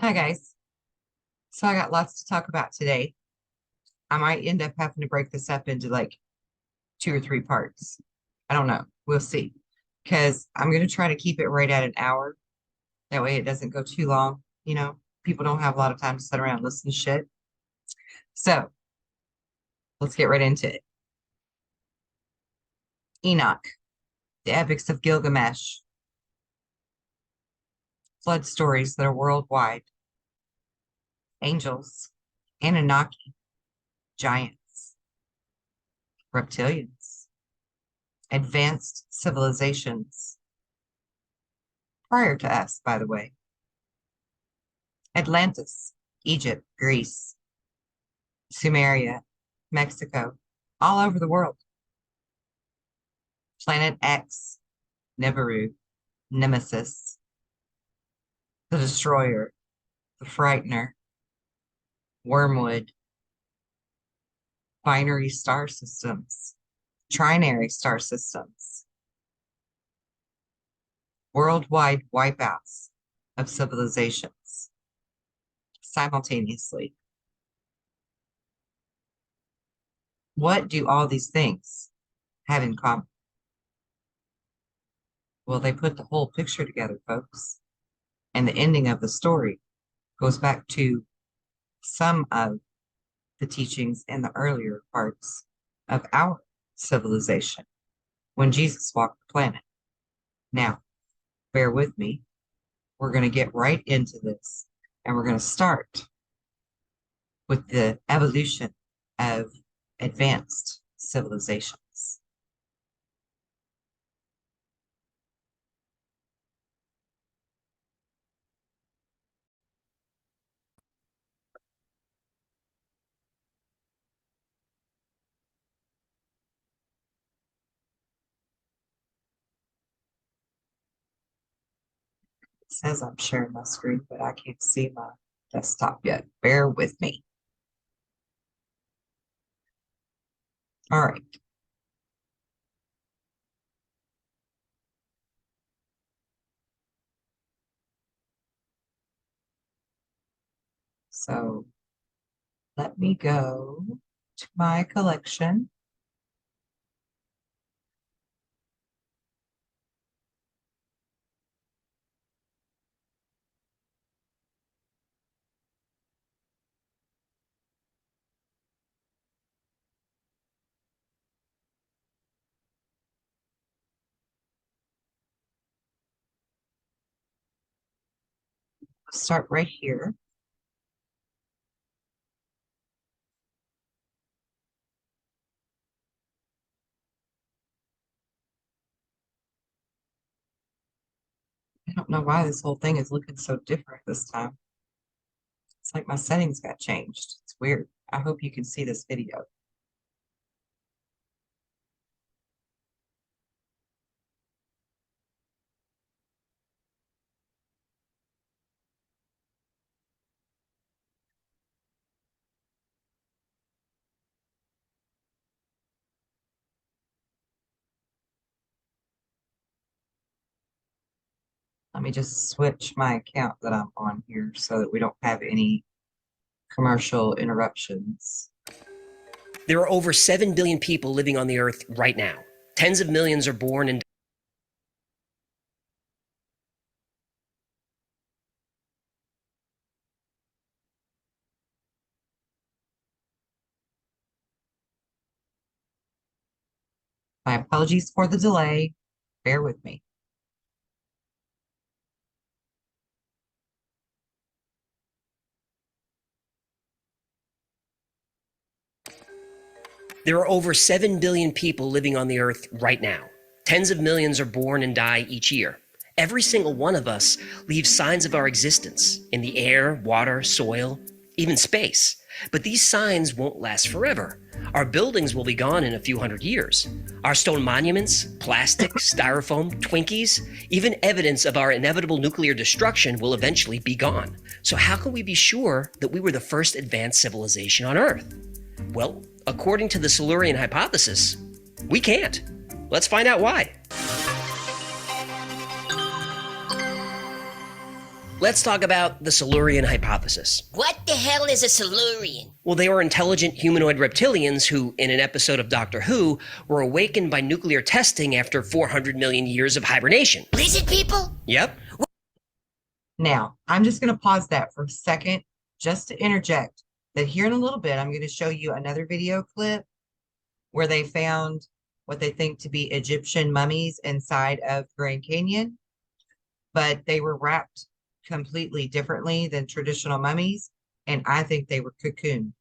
Hi, guys. So I got lots to talk about today. I might end up having to break this up into like two or three parts. I don't know. We'll see. Because I'm going to try to keep it right at an hour. That way it doesn't go too long. People don't have a lot of time to sit around and listen to shit. So let's get right into it. Enoch, the epics of Gilgamesh, flood stories that are worldwide, angels, Anunnaki, giants, reptilians, advanced civilizations, prior to us, by the way, Atlantis, Egypt, Greece, Sumeria, Mexico, all over the world. Planet X, Nibiru, Nemesis, the Destroyer, the Frightener, Wormwood, binary star systems, trinary star systems, worldwide wipeouts of civilizations simultaneously. What do all these things have in common? Well, they put the whole picture together, folks. And the ending of the story goes back to some of the teachings in the earlier parts of our civilization when Jesus walked the planet. Now, bear with me. We're going to get right into this, and we're going to start with the evolution of advanced civilizations. It says I'm sharing my screen, but I can't see my desktop yet. Bear with me. All right. So let me go to my collection. Start right here. I don't know why this whole thing is looking so different this time. It's like my settings got changed. It's weird. I hope you can see this video. Let me just switch my account that I'm on here so that we don't have any commercial interruptions. There are over 7 billion people living on the earth right now. Tens of millions are born and My apologies for the delay. Bear with me. there are over 7 billion people living on the earth right now. Tens of millions are born and die each year. Every single one of us leaves signs of our existence in the air, water, soil, even space. But these signs won't last forever. Our buildings will be gone in a few hundred years. Our stone monuments, plastic, styrofoam, Twinkies, even evidence of our inevitable nuclear destruction will eventually be gone. So how can we be sure that we were the first advanced civilization on Earth? Well, according to the Silurian hypothesis, we can't. Let's find out why. Let's talk about the Silurian hypothesis. What the hell is a Silurian? Well, they were intelligent humanoid reptilians who, in an episode of Doctor Who, were awakened by nuclear testing after 400 million years of hibernation. Lizard people? Yep. Now, I'm just going to pause that for a second just to interject that here in a little bit, I'm going to show you another video clip where they found what they think to be Egyptian mummies inside of Grand Canyon, but they were wrapped completely differently than traditional mummies, and I think they were cocooned.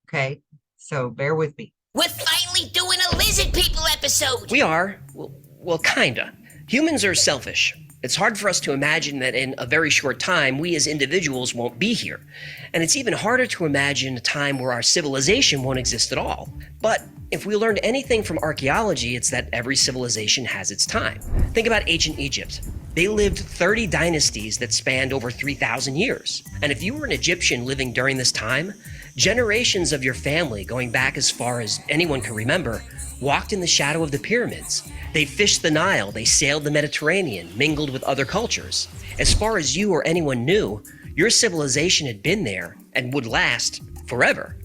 Okay, so bear with me. We're finally doing a lizard people episode. We are. Well, kinda. Humans are selfish. It's hard for us to imagine that in a very short time, we as individuals won't be here. And it's even harder to imagine a time where our civilization won't exist at all. But if we learned anything from archaeology, it's that every civilization has its time. Think about ancient Egypt. They lived 30 dynasties that spanned over 3,000 years. And if you were an Egyptian living during this time, generations of your family, going back as far as anyone can remember, walked in the shadow of the pyramids. They fished the Nile, they sailed the Mediterranean, mingled with other cultures. As far as you or anyone knew, your civilization had been there and would last forever.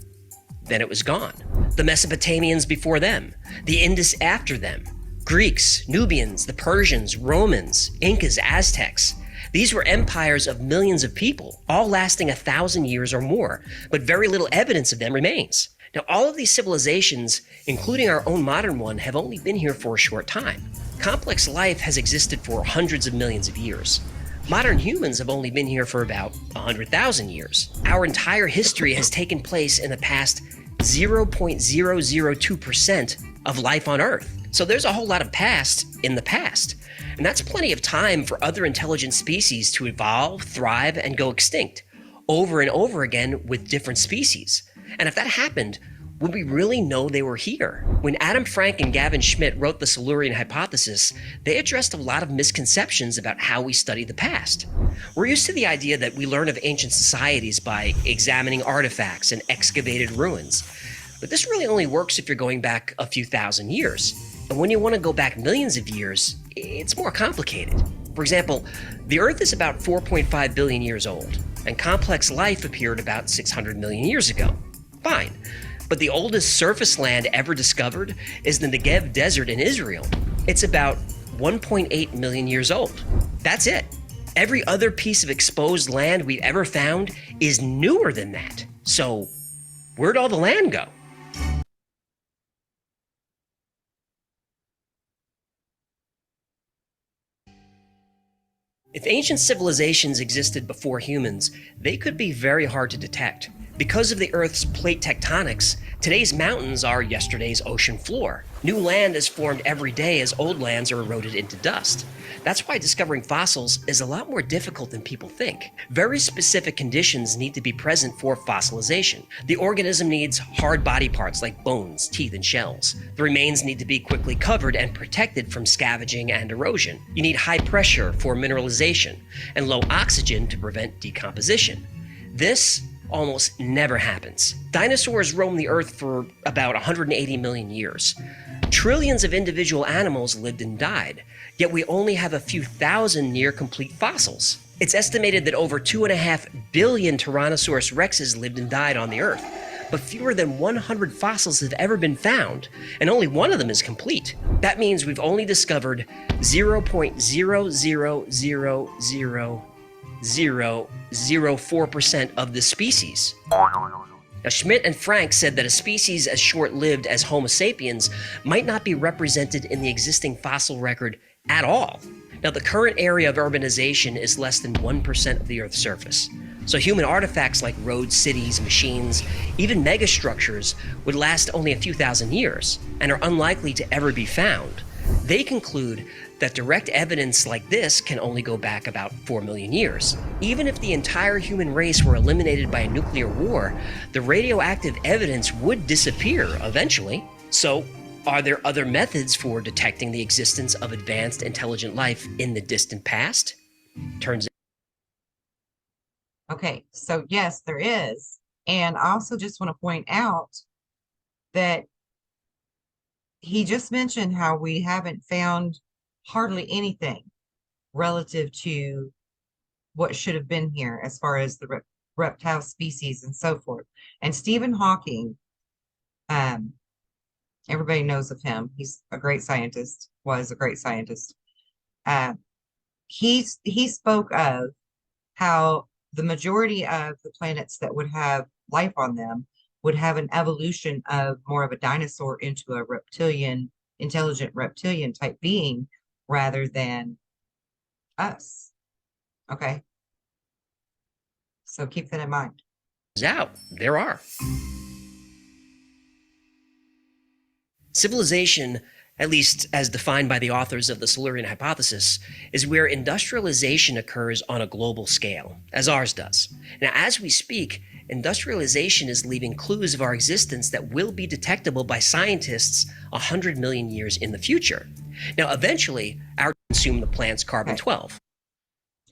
Then it was gone. The Mesopotamians before them, the Indus after them, Greeks, Nubians, the Persians, Romans, Incas, Aztecs. These were empires of millions of people, all lasting 1,000 years or more, but very little evidence of them remains. Now, all of these civilizations, including our own modern one, have only been here for a short time. Complex life has existed for hundreds of millions of years. Modern humans have only been here for about 100,000 years. Our entire history has taken place in the past 0.002% of life on Earth. So there's a whole lot of past in the past. And that's plenty of time for other intelligent species to evolve, thrive, and go extinct over and over again with different species. And if that happened, would we really know they were here? When Adam Frank and Gavin Schmidt wrote the Silurian hypothesis, they addressed a lot of misconceptions about how we study the past. We're used to the idea that we learn of ancient societies by examining artifacts and excavated ruins. But this really only works if you're going back a few thousand years. And when you want to go back millions of years, it's more complicated. For example, the Earth is about 4.5 billion years old, and complex life appeared about 600 million years ago. Fine. But the oldest surface land ever discovered is the Negev Desert in Israel. It's about 1.8 million years old. That's it. Every other piece of exposed land we've ever found is newer than that. So, where'd all the land go? If ancient civilizations existed before humans, they could be very hard to detect. Because of the Earth's plate tectonics, today's mountains are yesterday's ocean floor. New land is formed every day as old lands are eroded into dust. That's why discovering fossils is a lot more difficult than people think. Very specific conditions need to be present for fossilization. The organism needs hard body parts like bones, teeth, and shells. The remains need to be quickly covered and protected from scavenging and erosion. You need high pressure for mineralization and low oxygen to prevent decomposition. This almost never happens. Dinosaurs roamed the Earth for about 180 million years. Trillions of individual animals lived and died, yet we only have a few thousand near-complete fossils. It's estimated that over 2.5 billion Tyrannosaurus rexes lived and died on the Earth, but fewer than 100 fossils have ever been found, and only one of them is complete. That means we've only discovered 0.0000004% of the species. Now, Schmidt and Frank said that a species as short-lived as Homo sapiens might not be represented in the existing fossil record at all. Now, the current area of urbanization is less than 1% of the Earth's surface. So human artifacts like roads, cities, machines, even megastructures would last only a few thousand years and are unlikely to ever be found. They conclude that direct evidence like this can only go back about 4 million years. Even if the entire human race were eliminated by a nuclear war, the radioactive evidence would disappear eventually. So, are there other methods for detecting the existence of advanced intelligent life in the distant past? Turns Okay, so yes, there is. And I also just want to point out that he just mentioned how we haven't found hardly anything relative to what should have been here as far as the reptile species and so forth. And Stephen Hawking, everybody knows of him. He's a great scientist, was a great scientist. He spoke of how the majority of the planets that would have life on them would have an evolution of more of a dinosaur into a reptilian, intelligent reptilian type being rather than us. Okay. So keep that in mind. Out. There are. Civilization, at least as defined by the authors of the Silurian hypothesis, is where industrialization occurs on a global scale, as ours does. Now, as we speak, industrialization is leaving clues of our existence that will be detectable by scientists 100 million years in the future. Now, eventually, our consume the plant's carbon-12.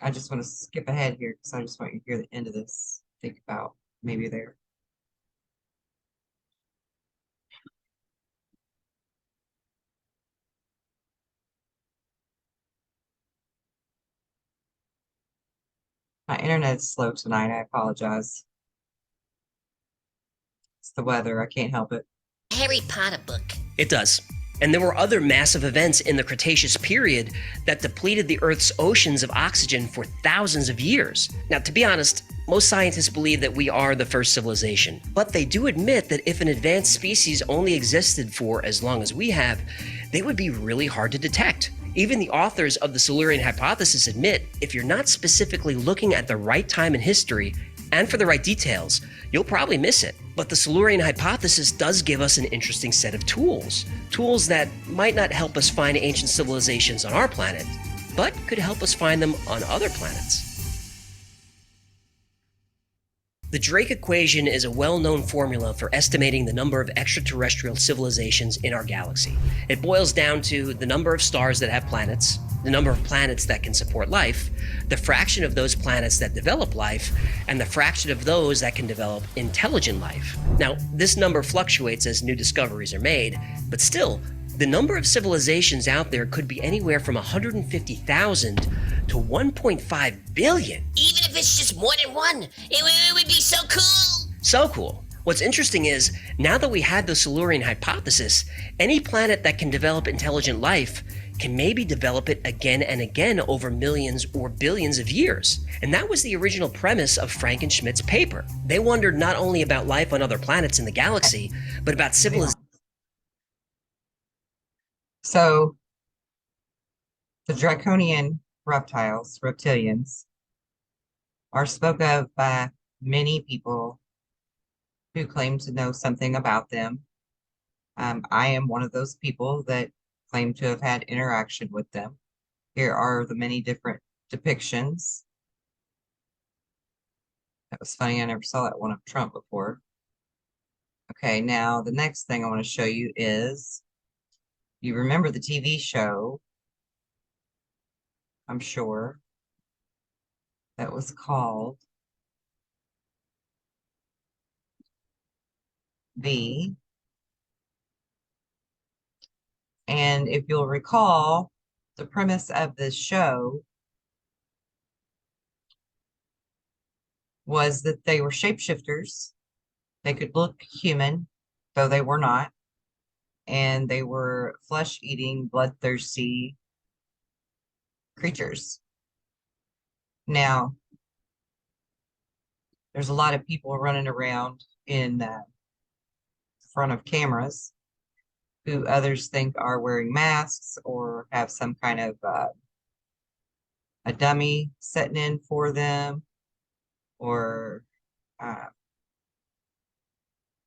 I just want to skip ahead here because I just want you to hear the end of this. Think about maybe there. My internet's slow tonight. I apologize. It's the weather. I can't help it. Harry Potter book. It does. And there were other massive events in the Cretaceous period that depleted the Earth's oceans of oxygen for thousands of years. Now, to be honest, most scientists believe that we are the first civilization, but they do admit that if an advanced species only existed for as long as we have, they would be really hard to detect. Even the authors of the Silurian hypothesis admit if you're not specifically looking at the right time in history and for the right details, you'll probably miss it. But the Silurian hypothesis does give us an interesting set of tools. Tools that might not help us find ancient civilizations on our planet, but could help us find them on other planets. The Drake equation is a well-known formula for estimating the number of extraterrestrial civilizations in our galaxy. It boils down to the number of stars that have planets, the number of planets that can support life, the fraction of those planets that develop life, and the fraction of those that can develop intelligent life. Now, this number fluctuates as new discoveries are made, but still, the number of civilizations out there could be anywhere from 150,000 to 1.5 billion. Even if it's just more than one, it would be so cool. So cool. What's interesting is, now that we had the Silurian hypothesis, any planet that can develop intelligent life can maybe develop it again and again over millions or billions of years. And that was the original premise of Frankenschmidt's paper. They wondered not only about life on other planets in the galaxy, but about civilization. So the draconian reptiles, reptilians, are spoke of by many people who claim to know something about them. I am one of those people that claim to have had interaction with them. Here are the many different depictions. That was funny. I never saw that one of Trump before. Okay, now the next thing I want to show you is, you remember the TV show, I'm sure, that was called V. And if you'll recall, the premise of this show was that they were shapeshifters. They could look human, though they were not. And they were flesh-eating, bloodthirsty creatures. Now, there's a lot of people running around in front of cameras who others think are wearing masks or have some kind of a dummy setting in for them, or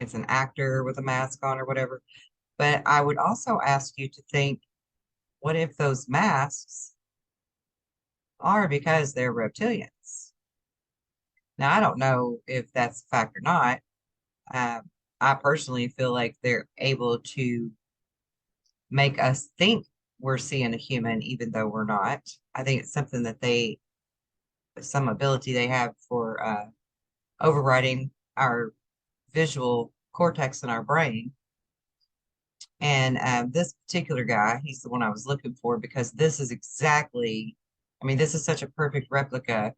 it's an actor with a mask on or whatever. But I would also ask you to think, what if those masks are because they're reptilians? Now, I don't know if that's a fact or not. I personally feel like they're able to make us think we're seeing a human, even though we're not. I think it's something that some ability they have for overriding our visual cortex in our brain. And this particular guy, he's the one I was looking for, because this is exactly, I mean, this is such a perfect replica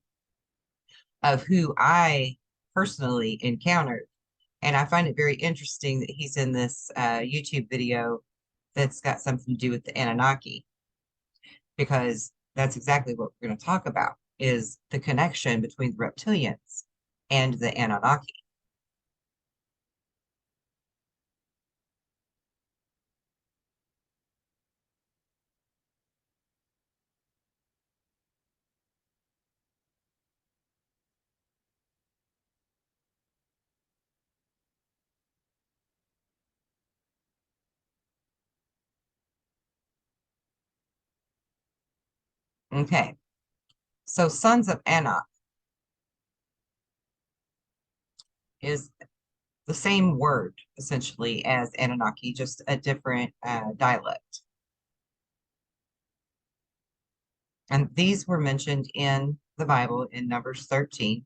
of who I personally encountered. And I find it very interesting that he's in this YouTube video that's got something to do with the Anunnaki, because that's exactly what we're going to talk about, is the connection between the reptilians and the Anunnaki. Okay, so sons of Anak is the same word essentially as Anunnaki, just a different dialect. And these were mentioned in the Bible in Numbers 13.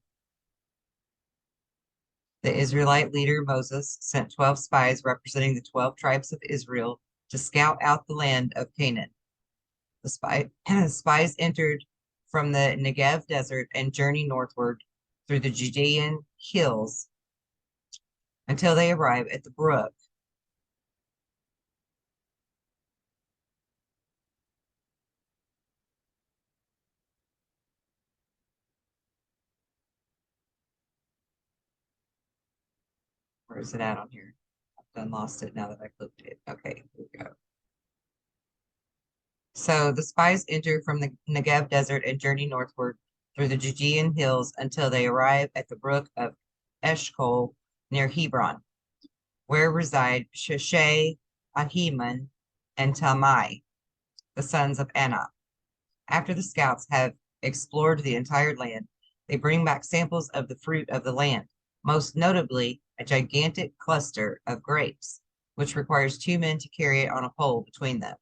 The Israelite leader Moses sent 12 spies representing the 12 tribes of Israel to scout out the land of Canaan. The spies entered from the Negev desert and journeyed northward through the Judean hills until they arrive at the brook. Where is it at on here? I've done lost it now that I clicked it. Okay, here we go. So the spies enter from the Negev desert and journey northward through the Judean hills until they arrive at the brook of Eshcol near Hebron, where reside Sheshai, Ahiman, and Talmai, the sons of Anak. After the scouts have explored the entire land, they bring back samples of the fruit of the land, most notably a gigantic cluster of grapes, which requires 2 men to carry it on a pole between them.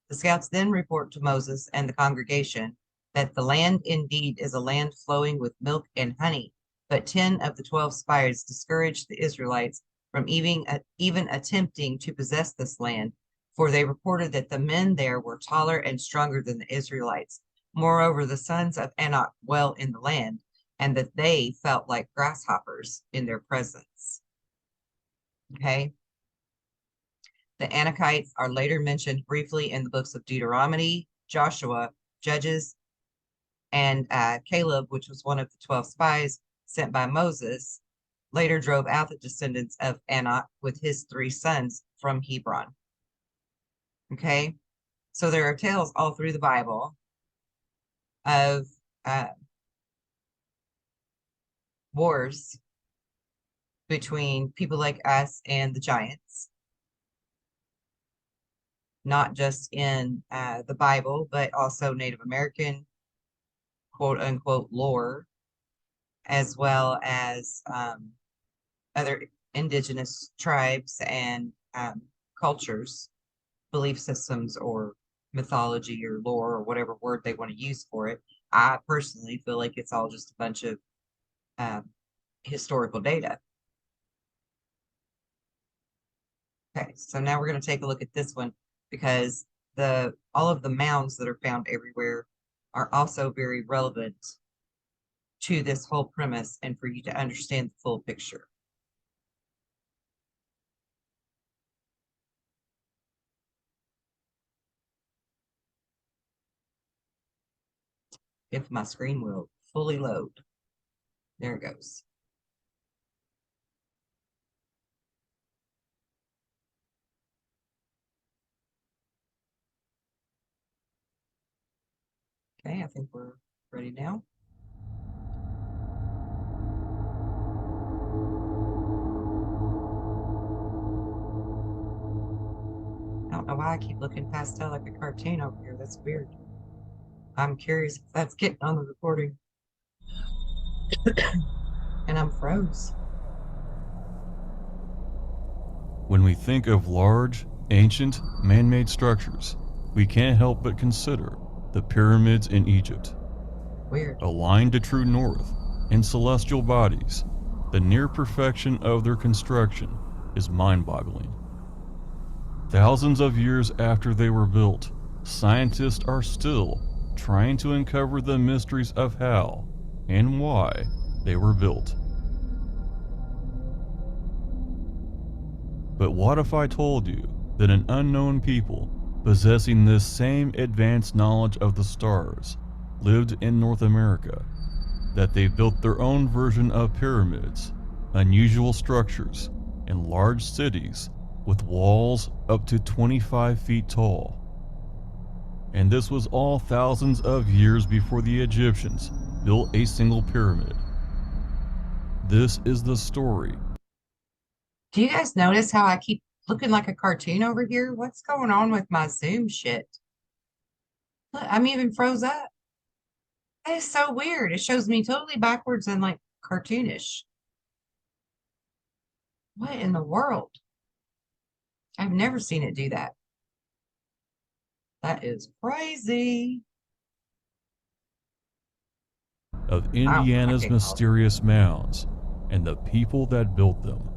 The scouts then report to Moses and the congregation that the land indeed is a land flowing with milk and honey, but 10 of the 12 spies discouraged the Israelites from even attempting to possess this land, for they reported that the men there were taller and stronger than the Israelites. Moreover, the sons of Anak dwell in the land, and that they felt like grasshoppers in their presence. Okay. The Anakites are later mentioned briefly in the books of Deuteronomy, Joshua, Judges, and Caleb, which was one of the 12 spies sent by Moses, later drove out the descendants of Anak with his 3 sons from Hebron. Okay, so there are tales all through the Bible of wars between people like us and the giants, not just in the Bible, but also Native American quote unquote lore, as well as other indigenous tribes and cultures, belief systems, or mythology or lore, or whatever word they want to use for it. I personally feel like it's all just a bunch of historical data. Okay, so now we're going to take a look at this one, because all of the mounds that are found everywhere are also very relevant to this whole premise and for you to understand the full picture. If my screen will fully load. There it goes. Okay, I think we're ready now. I don't know why I keep looking pastel like a cartoon over here. That's weird. I'm curious if that's getting on the recording. And I'm froze. When we think of large, ancient, man-made structures, we can't help but consider the pyramids in Egypt. Weird. Aligned to true north and celestial bodies, the near perfection of their construction is mind-boggling. Thousands of years after they were built, scientists are still trying to uncover the mysteries of how and why they were built. But what if I told you that an unknown people possessing this same advanced knowledge of the stars lived in North America, that they built their own version of pyramids, unusual structures, and large cities with walls up to 25 feet tall? And this was all thousands of years before the Egyptians built a single pyramid. This is the story. Do you guys notice how I keep looking like a cartoon over here? What's going on with my Zoom shit? Look, I'm even froze up. That is so weird. It shows me totally backwards and like cartoonish. What in the world? I've never seen it do that. That is crazy. Of Wow, Indiana's okay, mysterious mounds and the people that built them.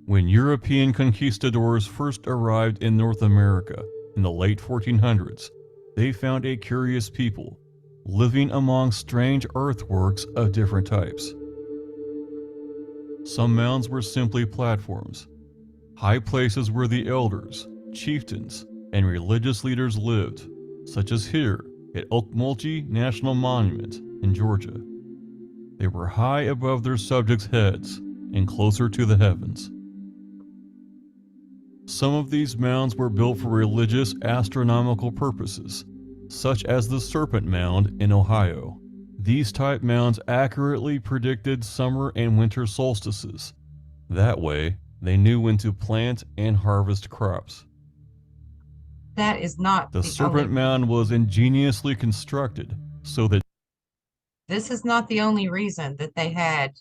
When European conquistadors first arrived in North America in the late 1400s, they found a curious people living among strange earthworks of different types. Some mounds were simply platforms, high places where the elders, chieftains, and religious leaders lived, such as here at Okmulgee National Monument in Georgia. They were high above their subjects' heads and closer to the heavens. Some of these mounds were built for religious astronomical purposes, such as the Serpent Mound in Ohio. These type mounds accurately predicted summer and winter solstices. That way, they knew when to plant and harvest crops. that is not The the Serpent only, Mound was ingeniously constructed so that this is not the only reason that they had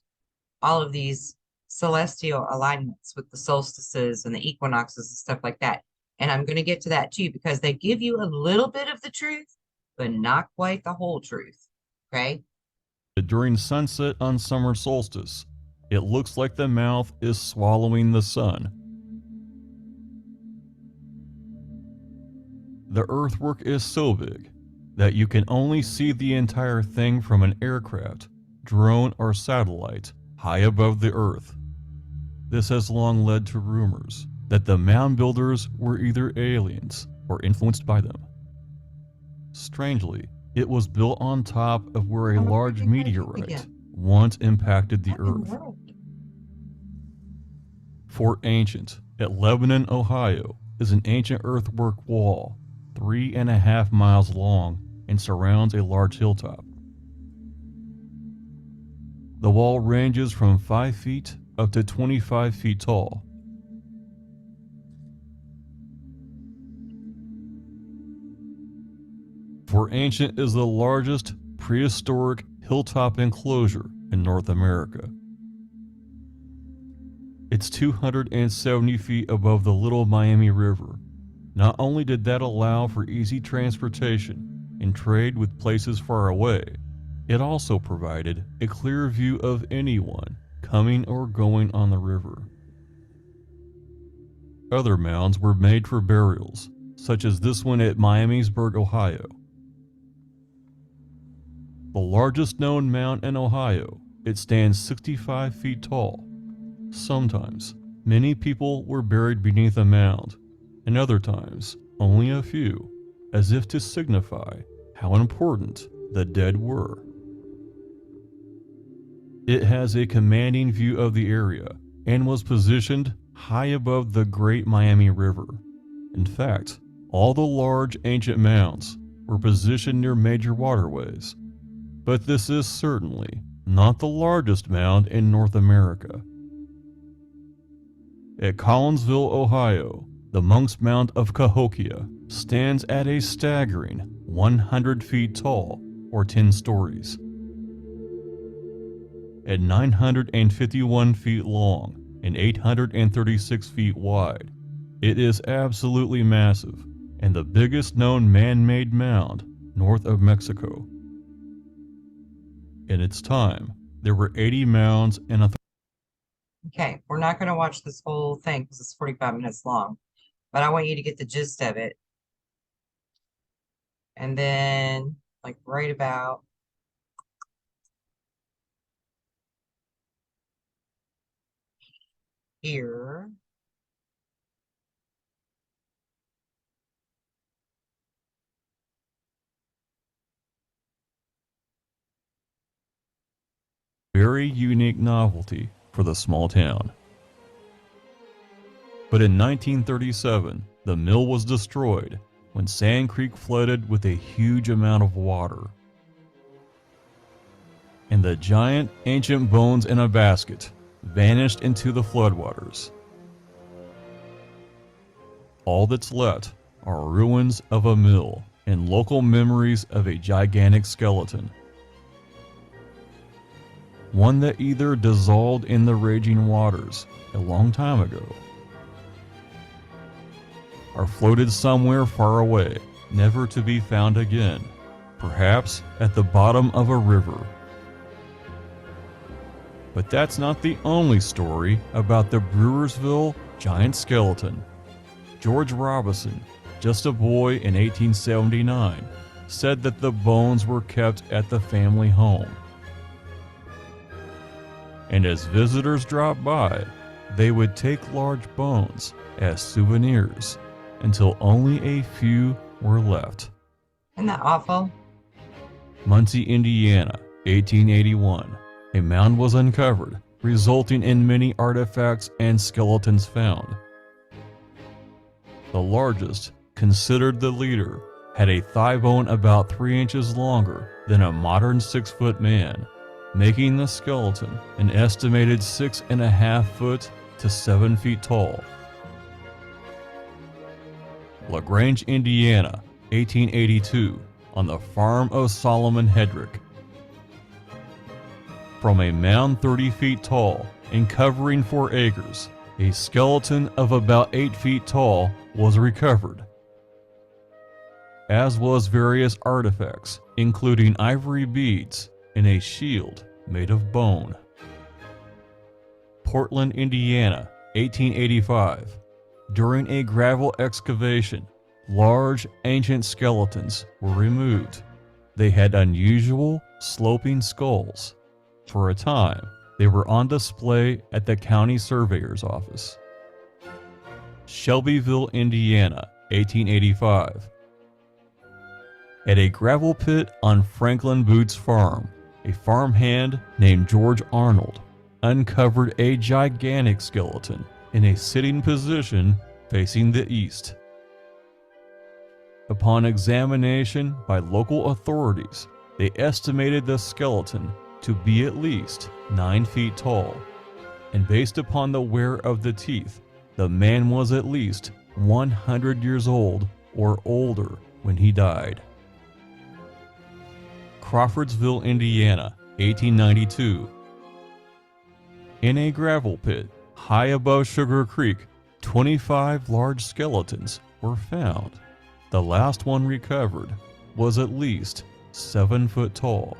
all of these celestial alignments with the solstices and the equinoxes and stuff like that. And I'm going to get to that too, because they give you a little bit of the truth, but not quite the whole truth. Okay. during sunset on summer solstice, it looks like the mouth is swallowing the sun. The earthwork is so big that you can only see the entire thing from an aircraft, drone, or satellite high above the earth. This has long led to rumors that the mound builders were either aliens or influenced by them. Strangely, it was built on top of where a I'm large afraid to meteorite again. once impacted the What in the earth. world? Fort Ancient at Lebanon, Ohio, is an ancient earthwork wall 3.5 miles long and surrounds a large hilltop. The wall ranges from 5 feet up to 25 feet tall. Fort Ancient is the largest prehistoric hilltop enclosure in North America. It's 270 feet above the Little Miami River. Not only did that allow for easy transportation and trade with places far away, it also provided a clear view of anyone coming or going on the river. Other mounds were made for burials, such as this one at Miamisburg, Ohio. The largest known mound in Ohio, it stands 65 feet tall. Sometimes, many people were buried beneath a mound, and other times, only a few, as if to signify how important the dead were. It has a commanding view of the area and was positioned high above the Great Miami River. In fact, all the large ancient mounds were positioned near major waterways, but this is certainly not the largest mound in North America. At Collinsville, Ohio, the Monk's Mound of Cahokia stands at a staggering 100 feet tall, or 10 stories. At 951 feet long and 836 feet wide, It is absolutely massive and the biggest known man-made mound north of Mexico. In its time, there were 80 mounds and a Okay, we're not going to watch this whole thing because it's 45 minutes long, but I want you to get the gist of it. And then, like right about here, very unique novelty for the small town. But in 1937, the mill was destroyed when Sand Creek flooded with a huge amount of water. And the giant ancient bones in a basket vanished into the floodwaters. All that's left are ruins of a mill and local memories of a gigantic skeleton. One that either dissolved in the raging waters a long time ago, or floated somewhere far away, never to be found again, perhaps at the bottom of a river. But that's not the only story about the Brewersville giant skeleton. George Robinson, just a boy in 1879, said that the bones were kept at the family home. And as visitors dropped by, they would take large bones as souvenirs until only a few were left. isn't that awful? Muncie, Indiana, 1881. A mound was uncovered, resulting in many artifacts and skeletons found. The largest, considered the leader, had a thigh bone about 3 inches longer than a modern 6-foot man, making the skeleton an estimated 6.5 foot to 7 feet tall. LaGrange, Indiana, 1882, on the farm of Solomon Hedrick. From a mound 30 feet tall and covering 4 acres, a skeleton of about 8 feet tall was recovered, as was various artifacts, including ivory beads and a shield made of bone. Portland, Indiana, 1885. During a gravel excavation, large ancient skeletons were removed. They had unusual sloping skulls. For a time, they were on display at the county surveyor's office. Shelbyville, Indiana, 1885. At a gravel pit on Franklin Boots Farm, a farmhand named George Arnold uncovered a gigantic skeleton in a sitting position facing the east. Upon examination by local authorities, they estimated the skeleton to be at least 9 feet tall, and based upon the wear of the teeth, the man was at least 100 years old or older when he died. Crawfordsville, Indiana, 1892. In a gravel pit high above Sugar Creek, 25 large skeletons were found. The last one recovered was at least 7 foot tall.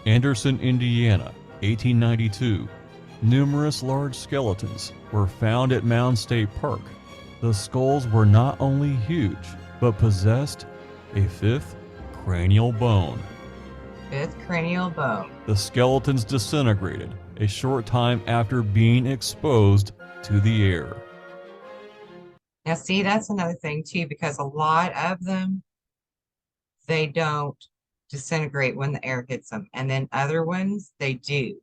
Anderson, Indiana, 1892. Numerous large skeletons were found at Mound State Park. The skulls were not only huge, but possessed a 5th cranial bone. 5th cranial bone. The skeletons disintegrated a short time after being exposed to the air. Now, see, that's another thing too, because a lot of them, they don't disintegrate when the air hits them, and then other ones, they do.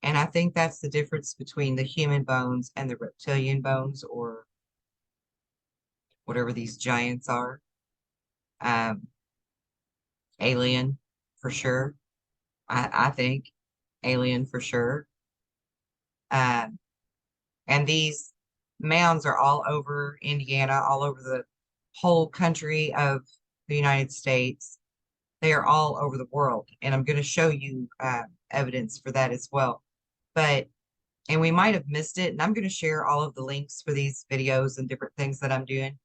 And I think that's the difference between the human bones and the reptilian bones, or whatever these giants are. Alien, for sure. I think alien for sure. And these mounds are all over Indiana, all over the whole country of the United States. They are all over the world, and I'm going to show you evidence for that as well. But and we might have missed it. And I'm going to share all of the links for these videos and different things that I'm doing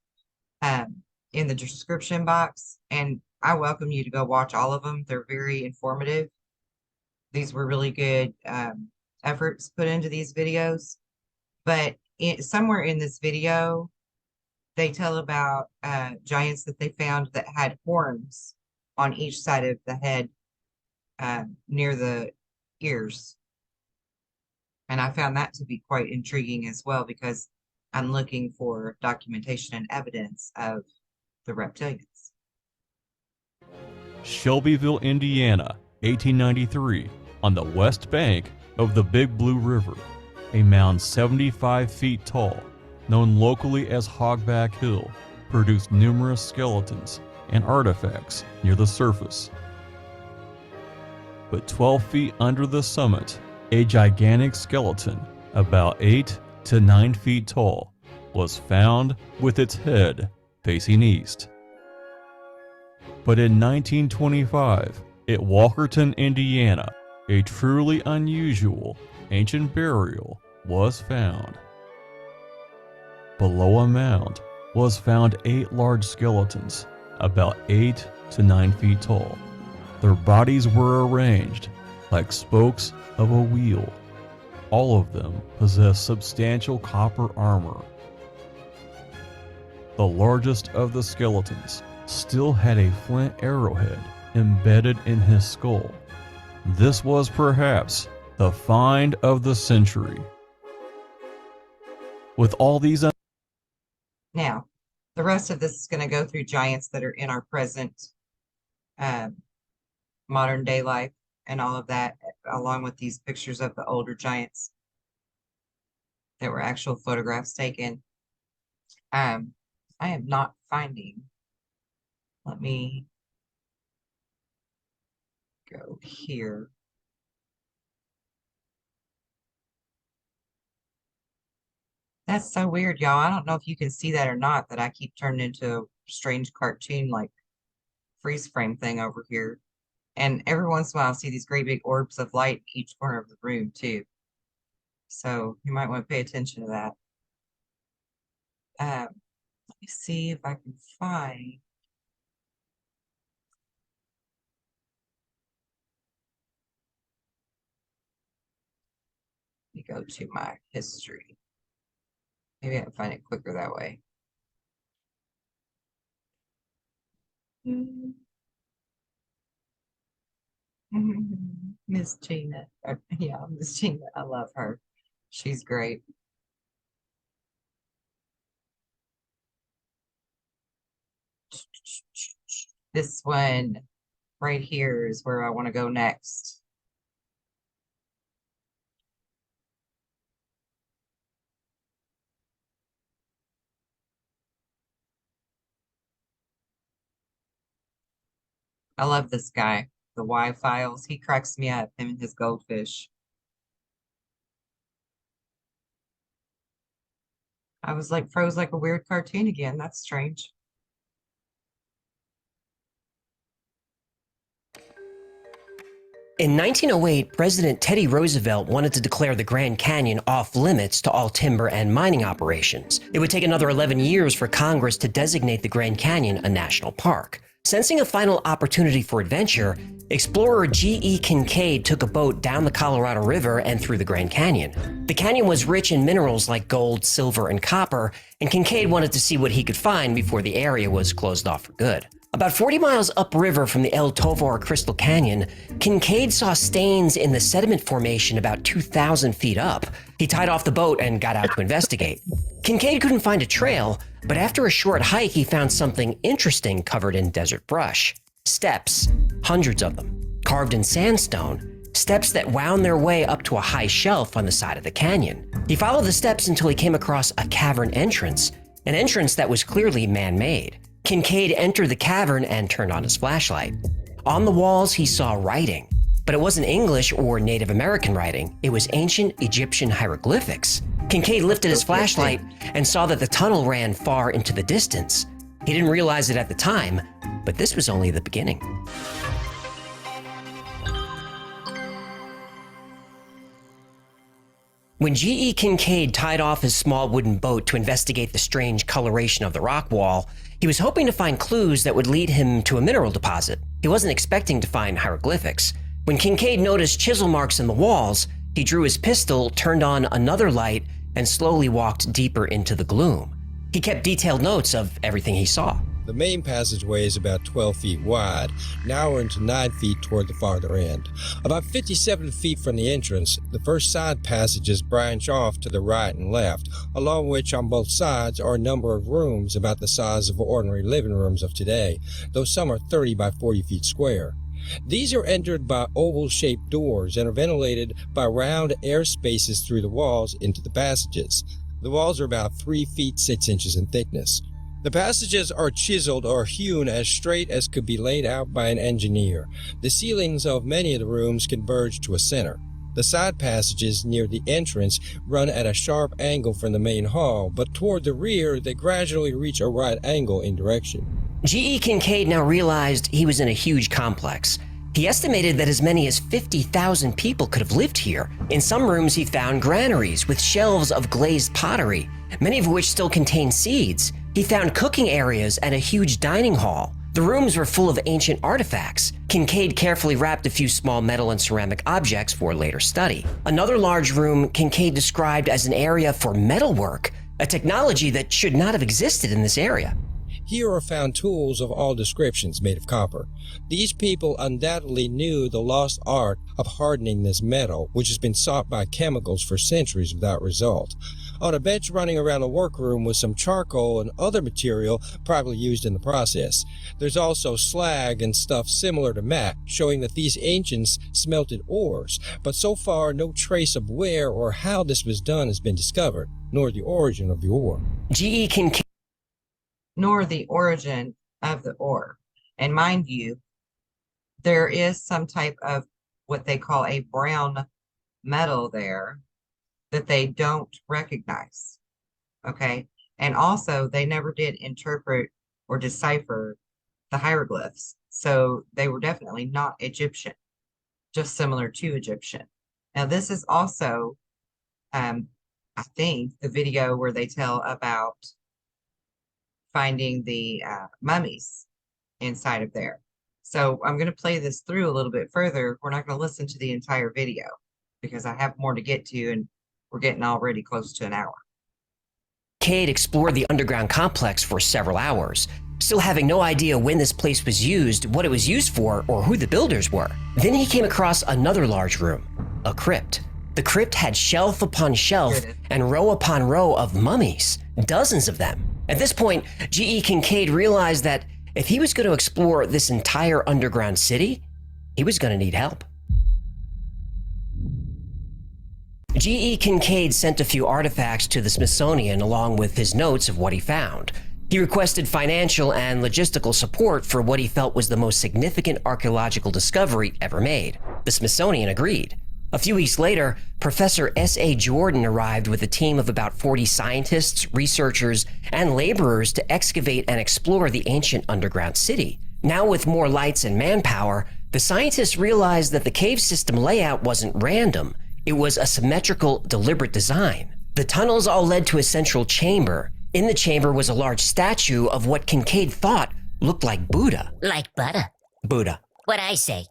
in the description box. And I welcome you to go watch all of them. They're very informative. These were really good efforts put into these videos. But somewhere in this video, they tell about giants that they found that had horns on each side of the head near the ears. And I found that to be quite intriguing as well, because I'm looking for documentation and evidence of the reptilians. Shelbyville, Indiana, 1893, on the west bank of the Big Blue River, a mound 75 feet tall, known locally as Hogback Hill, produced numerous skeletons and artifacts near the surface. But 12 feet under the summit, a gigantic skeleton, about 8 to 9 feet tall, was found with its head facing east. But in 1925, at Walkerton, Indiana, a truly unusual ancient burial was found. Below a mound was found 8 large skeletons, about 8 to 9 feet tall. Their bodies were arranged like spokes of a wheel. All of them possessed substantial copper armor. The largest of the skeletons still had a flint arrowhead embedded in his skull. This was perhaps the find of the century. With all these Now, the rest of this is going to go through giants that are in our present modern day life and all of that, along with these pictures of the older giants that were actual photographs taken. I am not finding. Let me go here. That's so weird, y'all. I don't know if you can see that or not, that I keep turning into a strange cartoon like freeze frame thing over here. And every once in a while, I see these great big orbs of light in each corner of the room too. So you might want to pay attention to that. Let me see if I can find. Let me go to my history. Maybe I can find it quicker that way. Miss Gina. Yeah, Miss Gina. I love her. She's great. This one right here is where I want to go next. I love this guy, the Y Files. He cracks me up, him and his goldfish. I was like froze like a weird cartoon again. That's strange. In 1908, President Teddy Roosevelt wanted to declare the Grand Canyon off limits to all timber and mining operations. It would take another 11 years for Congress to designate the Grand Canyon a national park. Sensing a final opportunity for adventure, explorer G.E. Kincaid took a boat down the Colorado River and through the Grand Canyon. The canyon was rich in minerals like gold, silver, and copper, and Kincaid wanted to see what he could find before the area was closed off for good. About 40 miles upriver from the El Tovar Crystal Canyon, Kincaid saw stains in the sediment formation about 2,000 feet up. He tied off the boat and got out to investigate. Kincaid couldn't find a trail, but after a short hike, he found something interesting covered in desert brush. Steps, hundreds of them, carved in sandstone, steps that wound their way up to a high shelf on the side of the canyon. He followed the steps until he came across a cavern entrance, an entrance that was clearly man-made. Kincaid entered the cavern and turned on his flashlight. On the walls, he saw writing, but it wasn't English or Native American writing. It was ancient Egyptian hieroglyphics. Kincaid lifted his flashlight and saw that the tunnel ran far into the distance. He didn't realize it at the time, but this was only the beginning. When G.E. Kincaid tied off his small wooden boat to investigate the strange coloration of the rock wall, he was hoping to find clues that would lead him to a mineral deposit. He wasn't expecting to find hieroglyphics. When Kincaid noticed chisel marks in the walls, he drew his pistol, turned on another light, and slowly walked deeper into the gloom. He kept detailed notes of everything he saw. The main passageway is about 12 feet wide, narrowing to 9 feet toward the farther end. About 57 feet from the entrance, the first side passages branch off to the right and left, along which on both sides are a number of rooms about the size of ordinary living rooms of today, though some are 30 by 40 feet square. These are entered by oval-shaped doors and are ventilated by round air spaces through the walls into the passages. The walls are about 3 feet 6 inches in thickness. The passages are chiseled or hewn as straight as could be laid out by an engineer. The ceilings of many of the rooms converge to a center. The side passages near the entrance run at a sharp angle from the main hall, but toward the rear they gradually reach a right angle in direction. G.E. Kincaid now realized he was in a huge complex. He estimated that as many as 50,000 people could have lived here. In some rooms he found granaries with shelves of glazed pottery, many of which still contain seeds. He found cooking areas and a huge dining hall. The rooms were full of ancient artifacts. Kincaid carefully wrapped a few small metal and ceramic objects for later study. Another large room Kincaid described as an area for metalwork, a technology that should not have existed in this area. Here are found tools of all descriptions made of copper. These people undoubtedly knew the lost art of hardening this metal, which has been sought by chemicals for centuries without result. On a bench running around the workroom was some charcoal and other material probably used in the process. There's also slag and stuff similar to mat, showing that these ancients smelted ores, but so far no trace of where or how this was done has been discovered, nor the origin of the ore. G.E. Kincaid Nor the origin of the ore. And mind you, there is some type of what they call a brown metal there that they don't recognize. Okay. And also, they never did interpret or decipher the hieroglyphs. So they were definitely not Egyptian, just similar to Egyptian. Now, this is also, I think, the video where they tell about finding the mummies inside of there. So I'm going to play this through a little bit further. We're not going to listen to the entire video because I have more to get to and we're getting already close to an hour. Kincaid explored the underground complex for several hours, still having no idea when this place was used, what it was used for, or who the builders were. Then he came across another large room, a crypt. The crypt had shelf upon shelf and row upon row of mummies, dozens of them. At this point, G.E. Kincaid realized that if he was going to explore this entire underground city, he was going to need help. G.E. Kincaid sent a few artifacts to the Smithsonian along with his notes of what he found. He requested financial and logistical support for what he felt was the most significant archaeological discovery ever made. The Smithsonian agreed. A few weeks later, Professor S.A. Jordan arrived with a team of about 40 scientists, researchers, and laborers to excavate and explore the ancient underground city. Now with more lights and manpower, the scientists realized that the cave system layout wasn't random. It was a symmetrical, deliberate design. The tunnels all led to a central chamber. In the chamber was a large statue of what Kincaid thought looked like Buddha. Like butter. Buddha. What I say.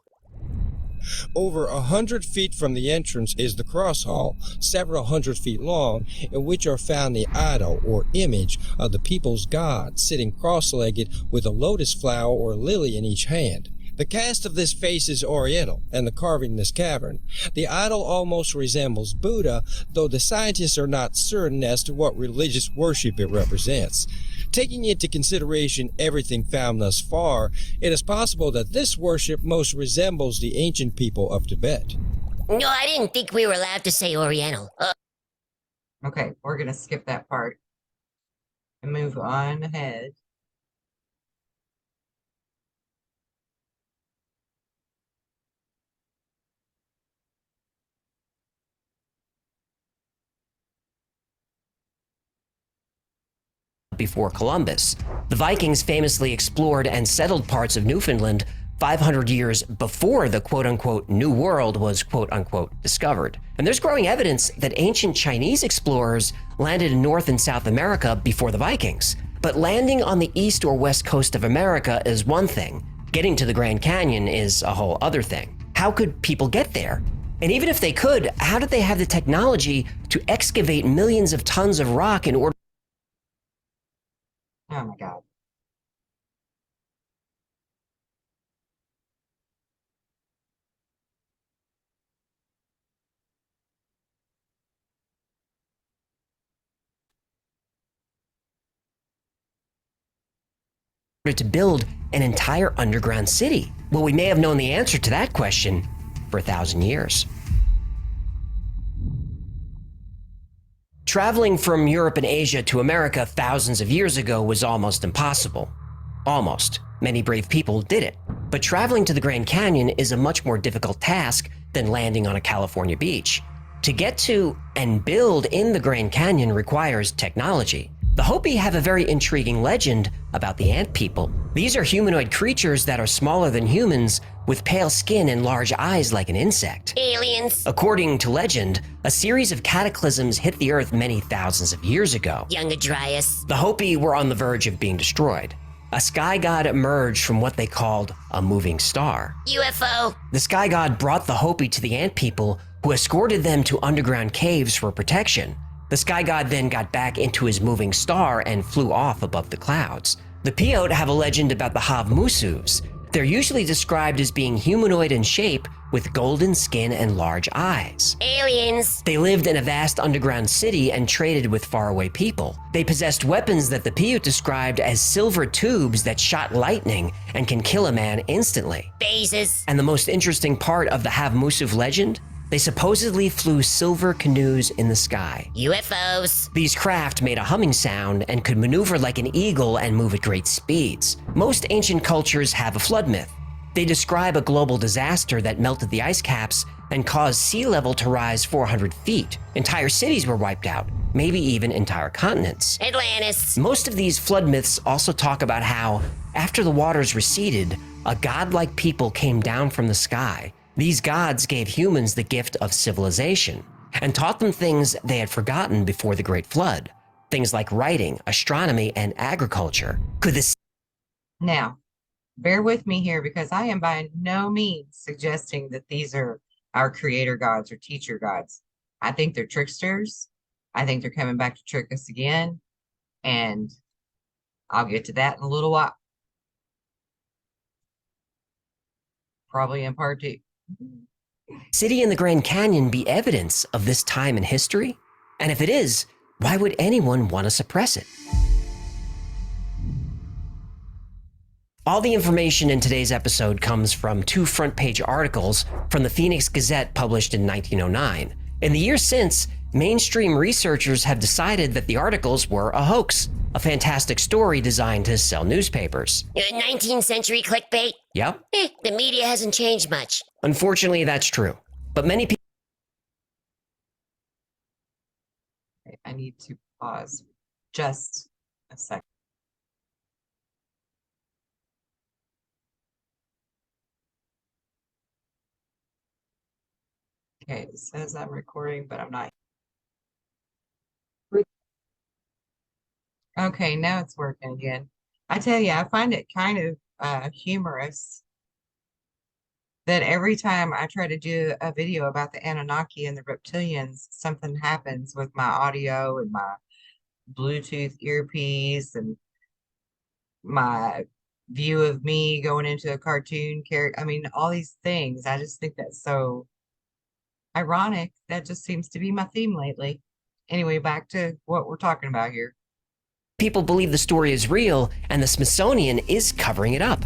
Over 100 feet from the entrance is the cross hall, several hundred feet long, in which are found the idol or image of the people's god sitting cross-legged with a lotus flower or lily in each hand. The cast of this face is oriental, and the carving in this cavern. The idol almost resembles Buddha, though the scientists are not certain as to what religious worship it represents. Taking into consideration everything found thus far, it is possible that this worship most resembles the ancient people of Tibet. No, I didn't think we were allowed to say Oriental. Okay, we're going to skip that part and move on ahead. Before Columbus. The Vikings famously explored and settled parts of Newfoundland 500 years before the quote-unquote New World was quote-unquote discovered. And there's growing evidence that ancient Chinese explorers landed in North and South America before the Vikings. But landing on the east or west coast of America is one thing. Getting to the Grand Canyon is a whole other thing. How could people get there? And even if they could, how did they have the technology to excavate millions of tons of rock in order Oh my God. to build an entire underground city? Well, we may have known the answer to that question for 1,000 years. Traveling from Europe and Asia to America thousands of years ago was almost impossible. Almost. Many brave people did it. But traveling to the Grand Canyon is a much more difficult task than landing on a California beach. To get to and build in the Grand Canyon requires technology. The Hopi have a very intriguing legend about the ant people. These are humanoid creatures that are smaller than humans with pale skin and large eyes like an insect. Aliens. According to legend, a series of cataclysms hit the earth many thousands of years ago. Young Adrias. The Hopi were on the verge of being destroyed. A sky god emerged from what they called a moving star. UFO. The sky god brought the Hopi to the ant people, who escorted them to underground caves for protection. The sky god then got back into his moving star and flew off above the clouds. The Paiute have a legend about the Havmusuvs. They're usually described as being humanoid in shape with golden skin and large eyes. Aliens. They lived in a vast underground city and traded with faraway people. They possessed weapons that the Paiute described as silver tubes that shot lightning and can kill a man instantly. Bases. And the most interesting part of the Havmusuv legend? They supposedly flew silver canoes in the sky. UFOs. These craft made a humming sound and could maneuver like an eagle and move at great speeds. Most ancient cultures have a flood myth. They describe a global disaster that melted the ice caps and caused sea level to rise 400 feet. Entire cities were wiped out, maybe even entire continents. Atlantis. Most of these flood myths also talk about how, after the waters receded, a godlike people came down from the sky. These gods gave humans the gift of civilization and taught them things they had forgotten before the Great Flood. Things like writing, astronomy, and agriculture. Could this Now, bear with me here because I am by no means suggesting that these are our creator gods or teacher gods. I think they're tricksters. I think they're coming back to trick us again. And I'll get to that in a little while. Probably in part two. city in the Grand Canyon be evidence of this time in history? And if it is, why would anyone want to suppress it? All the information in today's episode comes from 2 front-page articles from the Phoenix Gazette published in 1909. In the years since, mainstream researchers have decided that the articles were a hoax, a fantastic story designed to sell newspapers. 19th century clickbait. Yep, The media hasn't changed much. unfortunately that's true. But many people I need to pause just a second. Okay, it says I'm recording, but I'm not. Okay, now it's working again. I tell you, I find it kind of humorous that every time I try to do a video about the Anunnaki and the reptilians, something happens with my audio and my Bluetooth earpiece and my view of me going into a cartoon character. I mean, all these things. I just think that's so ironic. That just seems to be my theme lately. Anyway, back to what we're talking about here. people believe the story is real and the Smithsonian is covering it up.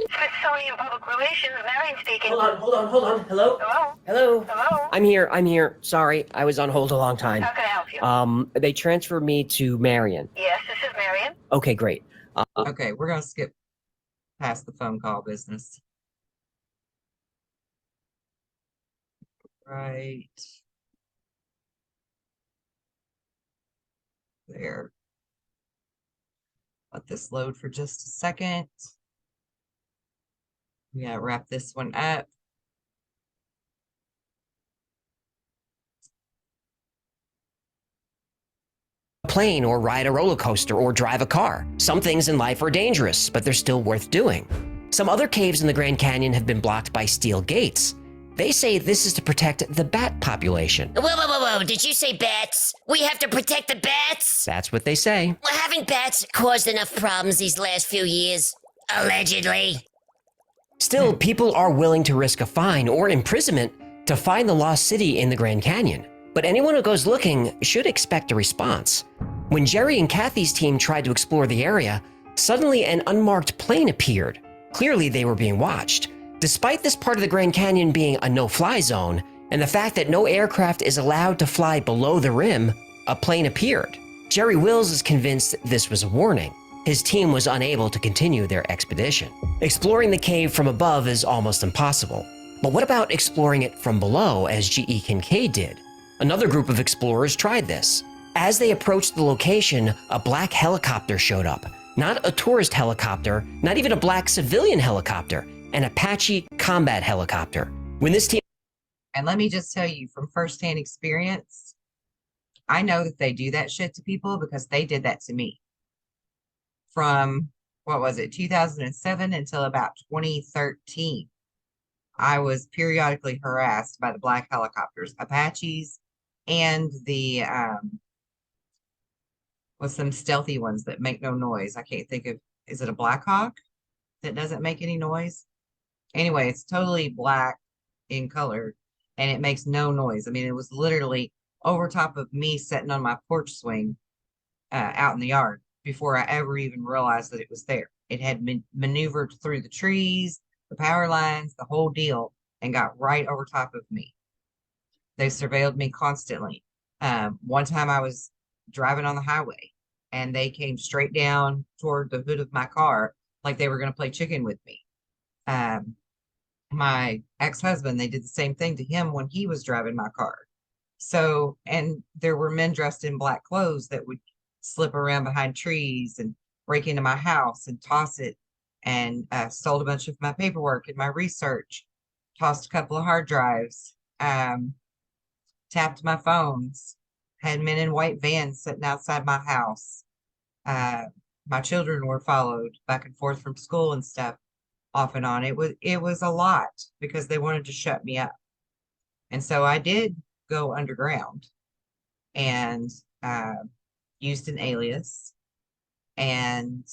Smithsonian Public Relations, Marion speaking. Hold on. Hello? Hello? Hello? Hello? I'm here. Sorry, I was on hold a long time. How can I help you? They transferred me to Marion. Yes, this is Marion. Okay, great. Okay, we're gonna skip past the phone call business. Right there. Let this load for just a second. We gotta wrap this one up. Plane or ride a roller coaster or drive a car. Some things in life are dangerous, but they're still worth doing. Some other caves in the Grand Canyon have been blocked by steel gates. They say this is to protect the bat population. Whoa, did you say bats? We have to protect the bats? That's what they say. Well, haven't bats caused enough problems these last few years? Allegedly. Still, people are willing to risk a fine or imprisonment to find the lost city in the Grand Canyon. But anyone who goes looking should expect a response. When Jerry and Kathy's team tried to explore the area, suddenly an unmarked plane appeared. Clearly, they were being watched. Despite this part of the Grand Canyon being a no-fly zone, and the fact that no aircraft is allowed to fly below the rim, a plane appeared. Jerry Wills is convinced this was a warning. His team was unable to continue their expedition. Exploring the cave from above is almost impossible. But what about exploring it from below, as G.E. Kincaid did? Another group of explorers tried this. As they approached the location, a black helicopter showed up. Not a tourist helicopter, not even a black civilian helicopter, an Apache combat helicopter. When this team... And let me just tell you from firsthand experience, I know that they do that shit to people because they did that to me. From, 2007 until about 2013, I was periodically harassed by the black helicopters, Apaches, and the, some stealthy ones that make no noise. I can't think of, is it a Black Hawk that doesn't make any noise? Anyway, it's totally black in color and it makes no noise. I mean, it was literally over top of me sitting on my porch swing out in the yard before I ever even realized that it was there. It had maneuvered through the trees, the power lines, the whole deal, and got right over top of me. They surveilled me constantly. One time I was driving on the highway and they came straight down toward the hood of my car like they were going to play chicken with me. My ex-husband, they did the same thing to him when he was driving my car. So, and there were men dressed in black clothes that would slip around behind trees and break into my house and toss it, and stole a bunch of my paperwork and my research, tossed a couple of hard drives, tapped my phones, had men in white vans sitting outside my house. My children were followed back and forth from school and stuff, off and on. It was a lot because they wanted to shut me up. And so I did go underground and used an alias and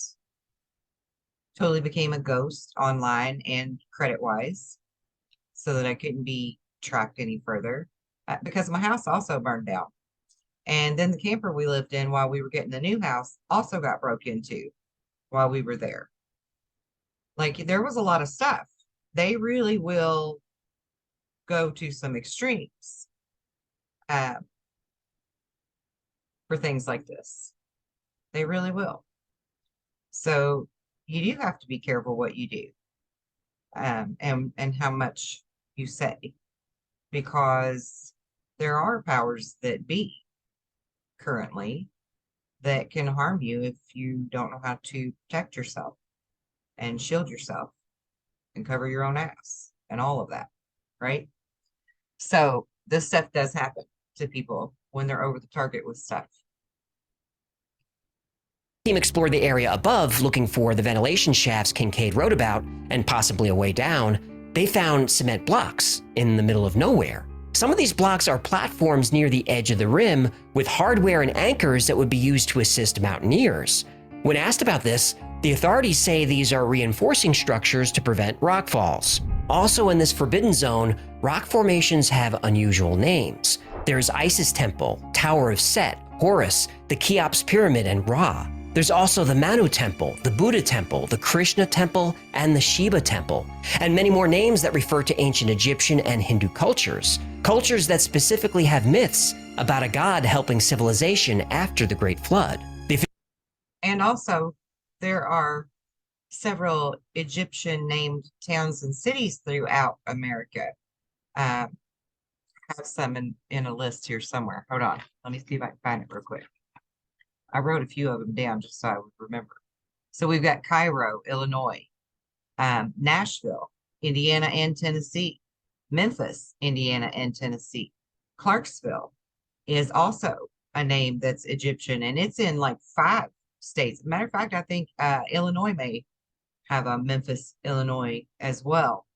totally became a ghost online and credit-wise so that I couldn't be tracked any further because my house also burned down. And then the camper we lived in while we were getting the new house also got broke into while we were there. Like, there was a lot of stuff. They really will go to some extremes for things like this. They really will. So you do have to be careful what you do and how much you say, because there are powers that be currently that can harm you if you don't know how to protect yourself and shield yourself and cover your own ass and all of that, right? So this stuff does happen to people when they're over the target with stuff. Team explored the area above looking for the ventilation shafts Kincaid wrote about and possibly a way down. They found cement blocks in the middle of nowhere. Some of these blocks are platforms near the edge of the rim with hardware and anchors that would be used to assist mountaineers. When asked about this, the authorities say these are reinforcing structures to prevent rockfalls. Also in this forbidden zone, rock formations have unusual names. There's Isis Temple, Tower of Set, Horus, the Cheops Pyramid, and Ra. There's also the Manu Temple, the Buddha Temple, the Krishna Temple, and the Shiva Temple, and many more names that refer to ancient Egyptian and Hindu cultures that specifically have myths about a god helping civilization after the Great Flood. And also, there are several Egyptian named towns and cities throughout America. I have some in a list here somewhere. Hold on. Let me see if I can find it real quick. I wrote a few of them down just so I would remember. So we've got Cairo, Illinois, Nashville, Indiana and Tennessee, Memphis, Indiana and Tennessee. Clarksville is also a name that's Egyptian, and it's in like 5 states. Matter of fact, I think Illinois may have a Memphis, Illinois as well.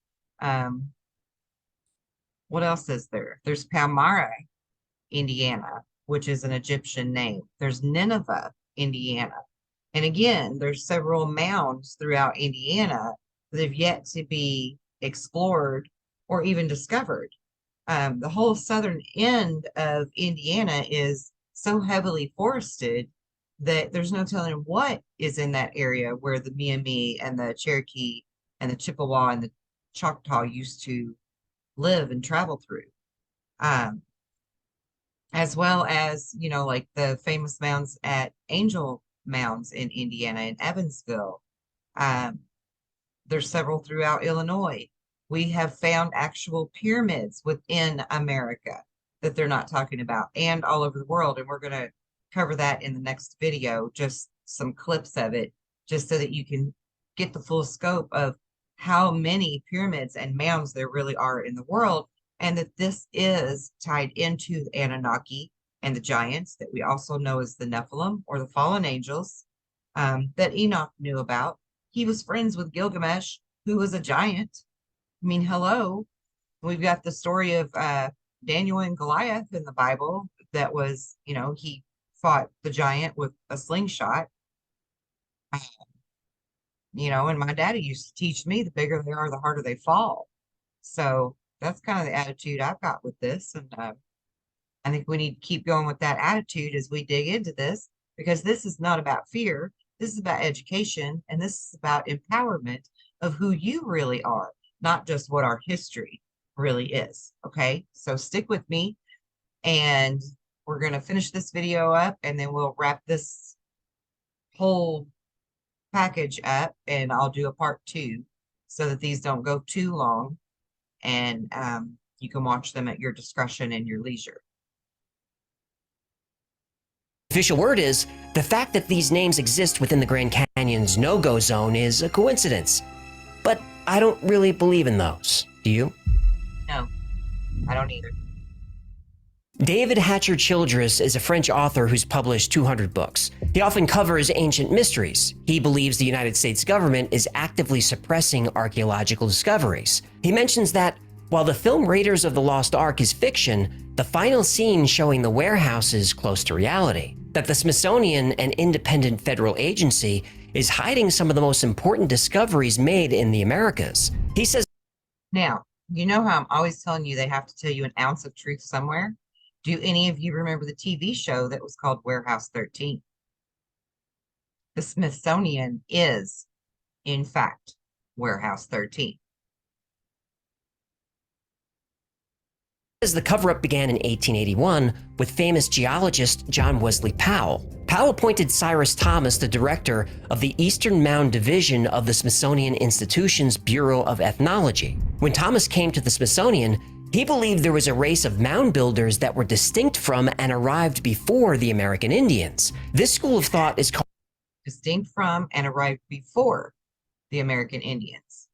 What else is there? There's Palmyra, Indiana, which is an Egyptian name. There's Nineveh, Indiana. And again, there's several mounds throughout Indiana that have yet to be explored or even discovered. The whole southern end of Indiana is so heavily forested that there's no telling what is in that area where the Miami and the Cherokee and the Chippewa and the Choctaw used to live and travel through. As well as, you know, like the famous mounds at Angel Mounds in Indiana and Evansville. There's several throughout Illinois. We have found actual pyramids within America that they're not talking about, and all over the world. And we're going to cover that in the next video, just some clips of it, just so that you can get the full scope of how many pyramids and mounds there really are in the world, and that this is tied into the Anunnaki and the giants that we also know as the Nephilim, or the fallen angels, that Enoch knew about. He was friends with Gilgamesh, who was a giant. I mean, hello. We've got the story of Daniel and Goliath in the Bible that was, you know, he fought the giant with a slingshot. You know, and my daddy used to teach me the bigger they are, the harder they fall. So that's kind of the attitude I've got with this. And I think we need to keep going with that attitude as we dig into this, because this is not about fear. This is about education, and this is about empowerment of who you really are, not just what our history really is. Okay, so stick with me, and we're going to finish this video up, and then we'll wrap this whole package up, and I'll do a part 2 so that these don't go too long, and you can watch them at your discretion and your leisure. Official word is the fact that these names exist within the Grand Canyon's no-go zone is a coincidence. But I don't really believe in those. Do you? No, I don't either. David Hatcher Childress is a French author who's published 200 books. He often covers ancient mysteries. He believes the United States government is actively suppressing archaeological discoveries. He mentions that while the film Raiders of the Lost Ark is fiction, the final scene showing the warehouse is close to reality. That the Smithsonian, an independent federal agency, is hiding some of the most important discoveries made in the Americas. He says, now, you know how I'm always telling you they have to tell you an ounce of truth somewhere? Do any of you remember the TV show that was called Warehouse 13? The Smithsonian is, in fact, Warehouse 13. The cover-up began in 1881 with famous geologist John Wesley Powell. Powell appointed Cyrus Thomas the director of the Eastern Mound Division of the Smithsonian Institution's Bureau of Ethnology. When Thomas came to the Smithsonian, he believed there was a race of mound builders that were distinct from and arrived before the American Indians. This school of thought is called distinct from and arrived before the American Indians.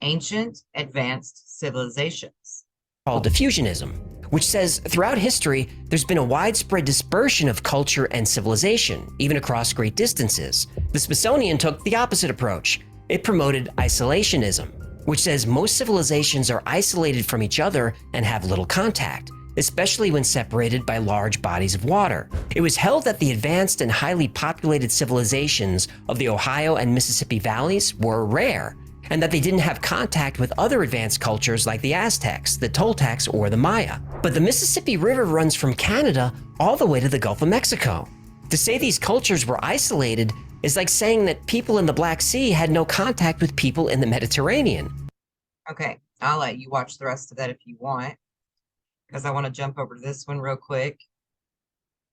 Ancient advanced civilizations. Called diffusionism, which says throughout history, there's been a widespread dispersion of culture and civilization, even across great distances. The Smithsonian took the opposite approach. It promoted isolationism, which says most civilizations are isolated from each other and have little contact, especially when separated by large bodies of water. It was held that the advanced and highly populated civilizations of the Ohio and Mississippi valleys were rare, and that they didn't have contact with other advanced cultures like the Aztecs, the Toltecs, or the Maya. But the Mississippi River runs from Canada all the way to the Gulf of Mexico. To say these cultures were isolated is like saying that people in the Black Sea had no contact with people in the Mediterranean. Okay, I'll let you watch the rest of that if you want, because I want to jump over to this one real quick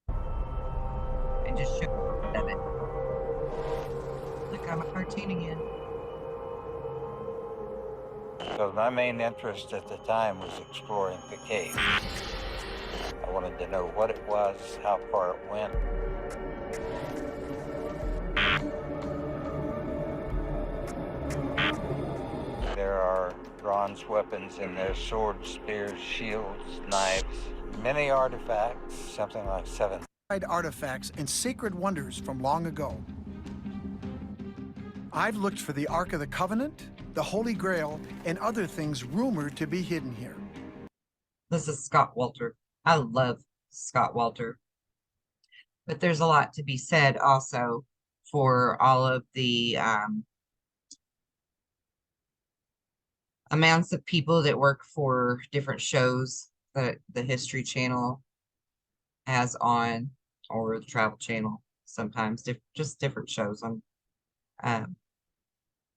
and just show you a bit of it. Look, I'm a cartoon again. So my main interest at the time was exploring the cave. I wanted to know what it was, how far it went. There are bronze weapons in there, swords, spears, shields, knives, many artifacts, something like 7. Artifacts and sacred wonders from long ago. I've looked for the Ark of the Covenant, the Holy Grail, and other things rumored to be hidden here. This is Scott Walter. I love Scott Walter. But there's a lot to be said also for all of the amounts of people that work for different shows that the History Channel has on, or the Travel Channel, sometimes just different shows on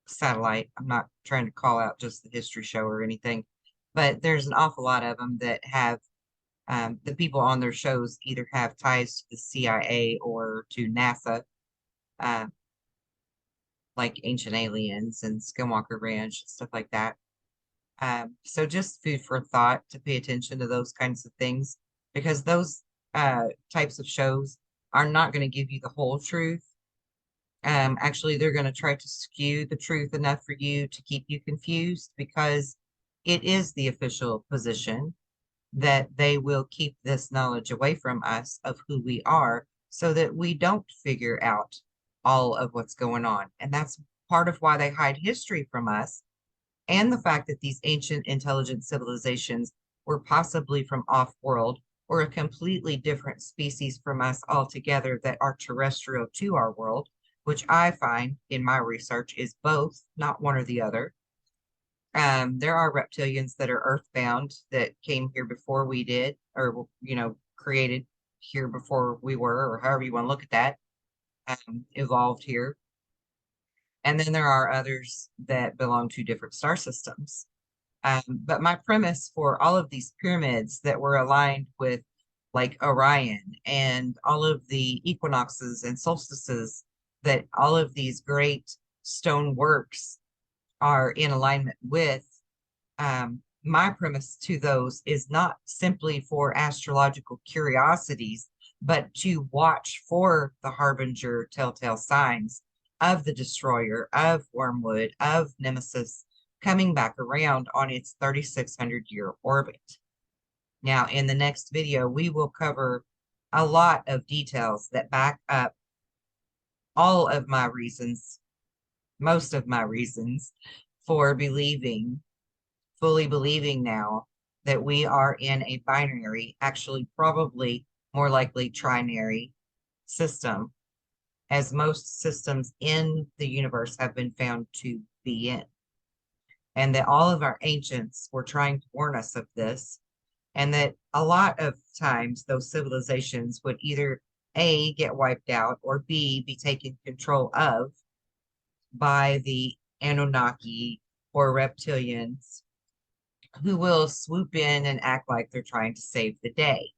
satellite. I'm not trying to call out just the History Show or anything, but there's an awful lot of them that have the people on their shows either have ties to the CIA or to NASA, like Ancient Aliens and Skinwalker Ranch, stuff like that. So just food for thought to pay attention to those kinds of things, because those types of shows are not going to give you the whole truth. Actually, they're going to try to skew the truth enough for you to keep you confused, because it is the official position that they will keep this knowledge away from us of who we are, so that we don't figure out all of what's going on. And that's part of why they hide history from us, and the fact that these ancient intelligent civilizations were possibly from off-world or a completely different species from us altogether that are terrestrial to our world, which I find in my research is both, not one or the other. There are reptilians that are earthbound that came here before we did, or, created here before we were, or however you want to look at that, evolved here. And then there are others that belong to different star systems. But my premise for all of these pyramids that were aligned with, like, Orion, and all of the equinoxes and solstices, that all of these great stone works are in alignment with, my premise to those is not simply for astrological curiosities, but to watch for the harbinger telltale signs of the destroyer, of Wormwood, of Nemesis, coming back around on its 3,600-year orbit. Now, in the next video, we will cover a lot of details that back up all of my reasons, most of my reasons for fully believing now that we are in a binary, actually probably more likely trinary system, as most systems in the universe have been found to be in. And that all of our ancients were trying to warn us of this, and that a lot of times those civilizations would either A, get wiped out, or B, be taken control of by the Anunnaki or reptilians, who will swoop in and act like they're trying to save the day.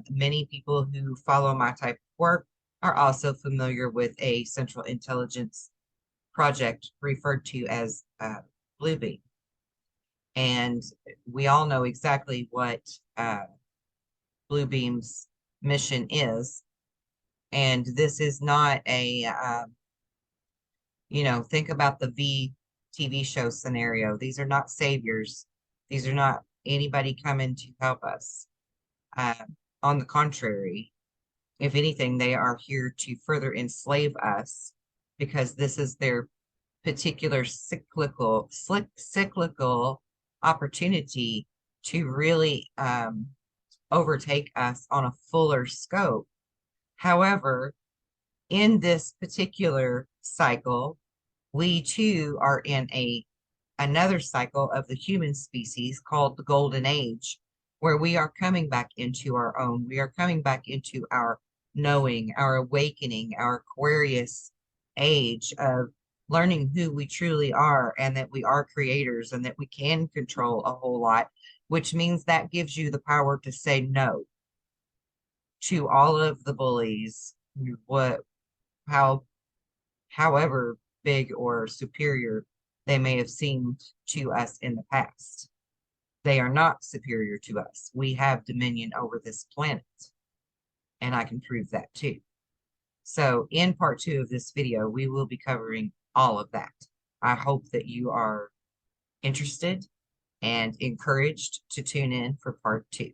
Many people who follow my type of work are also familiar with a central intelligence project referred to as Bluebeam. And we all know exactly what Bluebeam's mission is. And this is not a, think about the V TV show scenario. These are not saviors. These are not anybody coming to help us. On the contrary, if anything, they are here to further enslave us, because this is their particular cyclical opportunity to really overtake us on a fuller scope. However, in this particular cycle, we too are in another cycle of the human species called the Golden Age, where we are coming back into our own. We are coming back into our knowing, our awakening, our Aquarius age of learning who we truly are, and that we are creators, and that we can control a whole lot, which means that gives you the power to say no to all of the bullies, however big or superior they may have seemed to us in the past. They are not superior to us. We have dominion over this planet, and I can prove that too. So in part 2 of this video, we will be covering all of that. I hope that you are interested and encouraged to tune in for part 2.